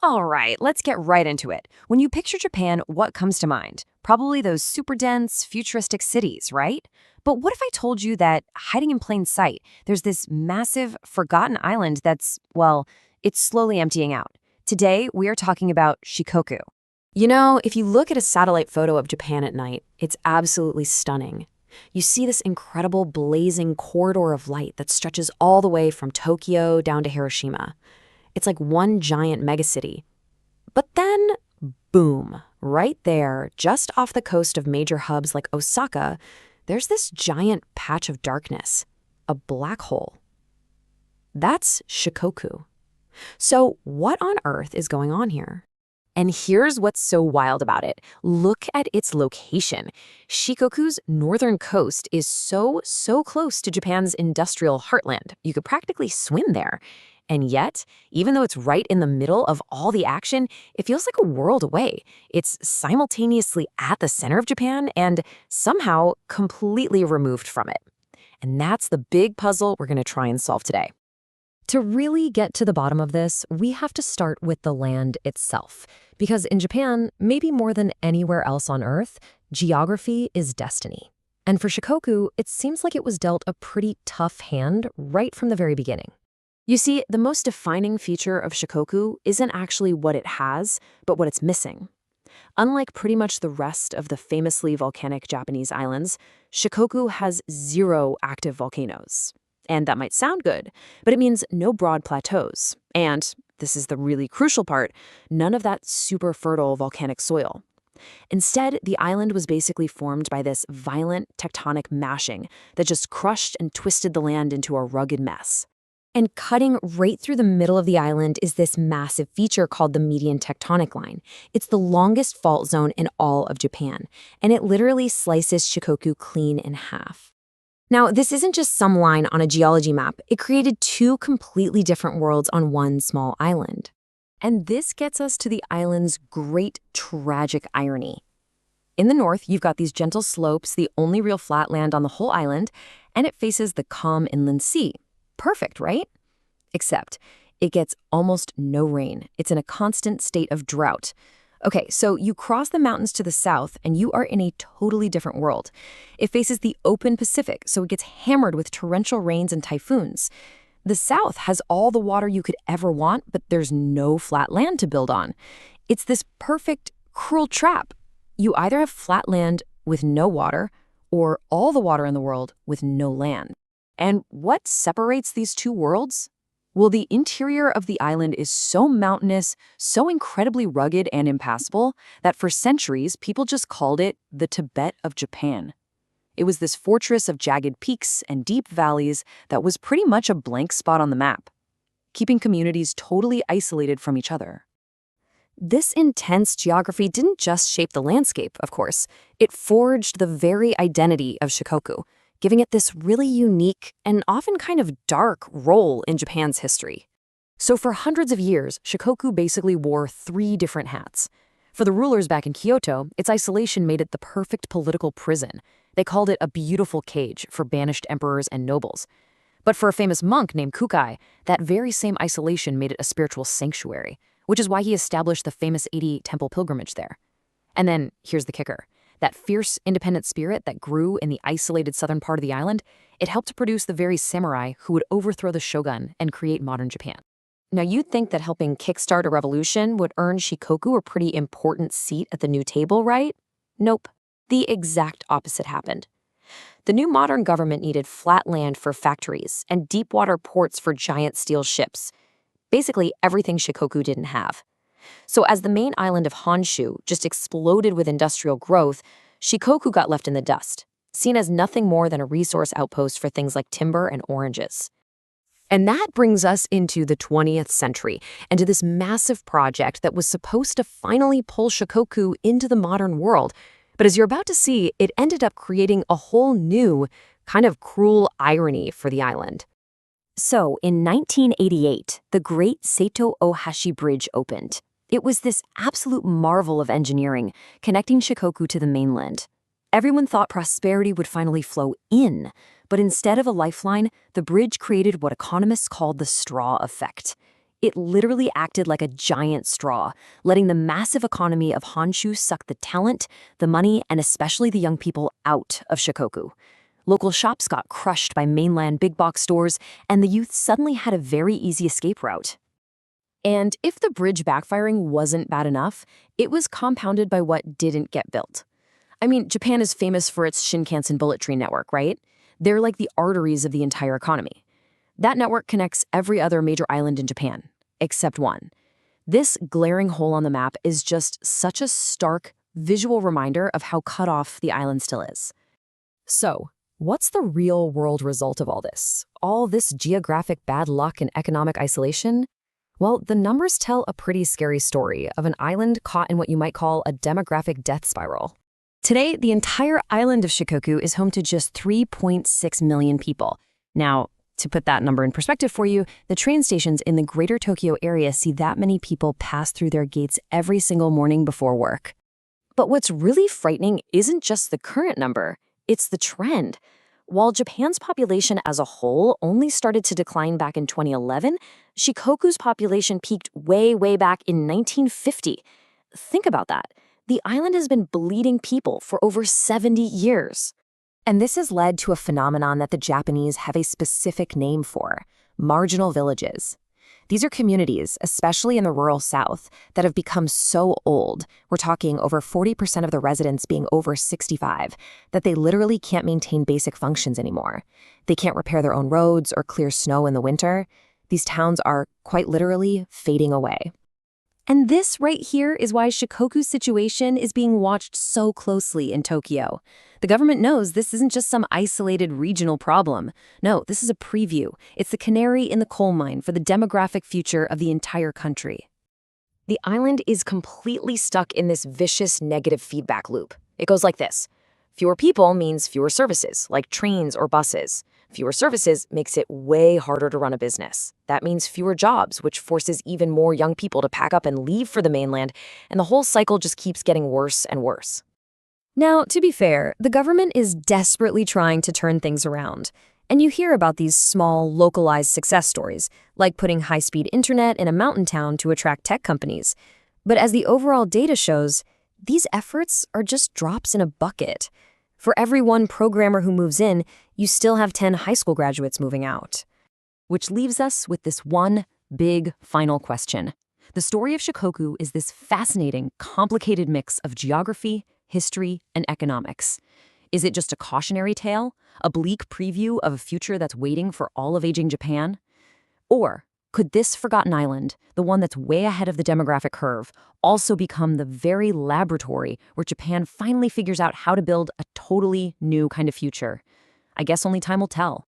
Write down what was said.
All right, let's get right into it. When you picture Japan, what comes to mind? Probably those super dense, futuristic cities, right? But what if I told you that hiding in plain sight, there's this massive, forgotten island that's, well, it's slowly emptying out? Today, we are talking about Shikoku. You know, if you look at a satellite photo of Japan at night, it's absolutely stunning. You see this incredible blazing corridor of light that stretches all the way from Tokyo down to Hiroshima. It's like one giant megacity. But then, boom, right there, just off the coast of major hubs like Osaka, there's this giant patch of darkness, a black hole. That's Shikoku. So, what on earth is going on here? And here's what's so wild about it. Look at its location. Shikoku's northern coast is so close to Japan's industrial heartland. You could practically swim there. And yet, even though it's right in the middle of all the action, it feels like a world away. It's simultaneously at the center of Japan and somehow completely removed from it. And that's the big puzzle we're going to try and solve today. To really get to the bottom of this, we have to start with the land itself. Because in Japan, maybe more than anywhere else on Earth, geography is destiny. And for Shikoku, it seems like it was dealt a pretty tough hand right from the very beginning. You see, the most defining feature of Shikoku isn't actually what it has, but what it's missing. Unlike pretty much the rest of the famously volcanic Japanese islands, Shikoku has 0 active volcanoes. And that might sound good, but it means no broad plateaus. And, this is the really crucial part, none of that super fertile volcanic soil. Instead, the island was basically formed by this violent tectonic mashing that just crushed and twisted the land into a rugged mess. And cutting right through the middle of the island is this massive feature called the median tectonic line. It's the longest fault zone in all of Japan, and it literally slices Shikoku clean in half. Now, this isn't just some line on a geology map. It created 2 completely different worlds on one small island. And this gets us to the island's great tragic irony. In the north, you've got these gentle slopes, the only real flat land on the whole island, and it faces the calm inland sea. Perfect, right? Except it gets almost no rain. It's in a constant state of drought. Okay, so you cross the mountains to the south, and you are in a totally different world. It faces the open Pacific, so it gets hammered with torrential rains and typhoons. The south has all the water you could ever want, but there's no flat land to build on. It's this perfect, cruel trap. You either have flat land with no water, or all the water in the world with no land. And what separates these 2 worlds? Well, the interior of the island is so mountainous, so incredibly rugged and impassable, that for centuries, people just called it the Tibet of Japan. It was this fortress of jagged peaks and deep valleys that was pretty much a blank spot on the map, keeping communities totally isolated from each other. This intense geography didn't just shape the landscape, of course. It forged the very identity of Shikoku, giving it this really unique and often kind of dark role in Japan's history. So for hundreds of years, Shikoku basically wore 3 different hats. For the rulers back in Kyoto, its isolation made it the perfect political prison. They called it a beautiful cage for banished emperors and nobles. But for a famous monk named Kukai, that very same isolation made it a spiritual sanctuary, which is why he established the famous 80-temple pilgrimage there. And then, here's the kicker. That fierce, independent spirit that grew in the isolated southern part of the island, it helped to produce the very samurai who would overthrow the shogun and create modern Japan. Now, you'd think that helping kickstart a revolution would earn Shikoku a pretty important seat at the new table, right? Nope. The exact opposite happened. The new modern government needed flat land for factories and deep water ports for giant steel ships. Basically, everything Shikoku didn't have. So as the main island of Honshu just exploded with industrial growth, Shikoku got left in the dust, seen as nothing more than a resource outpost for things like timber and oranges. And that brings us into the 20th century and to this massive project that was supposed to finally pull Shikoku into the modern world. But as you're about to see, it ended up creating a whole new, kind of cruel irony for the island. So in 1988, the Great Seito Ohashi Bridge opened. It was this absolute marvel of engineering, connecting Shikoku to the mainland. Everyone thought prosperity would finally flow in, but instead of a lifeline, the bridge created what economists called the straw effect. It literally acted like a giant straw, letting the massive economy of Honshu suck the talent, the money, and especially the young people out of Shikoku. Local shops got crushed by mainland big box stores, and the youth suddenly had a very easy escape route. And if the bridge backfiring wasn't bad enough, it was compounded by what didn't get built. I mean, Japan is famous for its Shinkansen bullet train network, right? They're like the arteries of the entire economy. That network connects every other major island in Japan, except one. This glaring hole on the map is just such a stark, visual reminder of how cut off the island still is. So, what's the real-world result of all this? All this geographic bad luck and economic isolation? Well, the numbers tell a pretty scary story of an island caught in what you might call a demographic death spiral. Today, the entire island of Shikoku is home to just 3.6 million people. Now, to put that number in perspective for you, the train stations in the greater Tokyo area see that many people pass through their gates every single morning before work. But what's really frightening isn't just the current number, it's the trend. While Japan's population as a whole only started to decline back in 2011, Shikoku's population peaked way back in 1950. Think about that. The island has been bleeding people for over 70 years. And this has led to a phenomenon that the Japanese have a specific name for: marginal villages. These are communities, especially in the rural south, that have become so old, we're talking over 40% of the residents being over 65, that they literally can't maintain basic functions anymore. They can't repair their own roads or clear snow in the winter. These towns are, quite literally, fading away. And this right here is why Shikoku's situation is being watched so closely in Tokyo. The government knows this isn't just some isolated regional problem. No, this is a preview. It's the canary in the coal mine for the demographic future of the entire country. The island is completely stuck in this vicious negative feedback loop. It goes like this. Fewer people means fewer services, like trains or buses. Fewer services makes it way harder to run a business. That means fewer jobs, which forces even more young people to pack up and leave for the mainland, and the whole cycle just keeps getting worse and worse. Now, to be fair, the government is desperately trying to turn things around. And you hear about these small, localized success stories, like putting high-speed internet in a mountain town to attract tech companies. But as the overall data shows, these efforts are just drops in a bucket. For every one programmer who moves in, you still have 10 high school graduates moving out. Which leaves us with this one big final question. The story of Shikoku is this fascinating, complicated mix of geography, history, and economics. Is it just a cautionary tale? A bleak preview of a future that's waiting for all of aging Japan? Or could this forgotten island, the one that's way ahead of the demographic curve, also become the very laboratory where Japan finally figures out how to build a totally new kind of future? I guess only time will tell.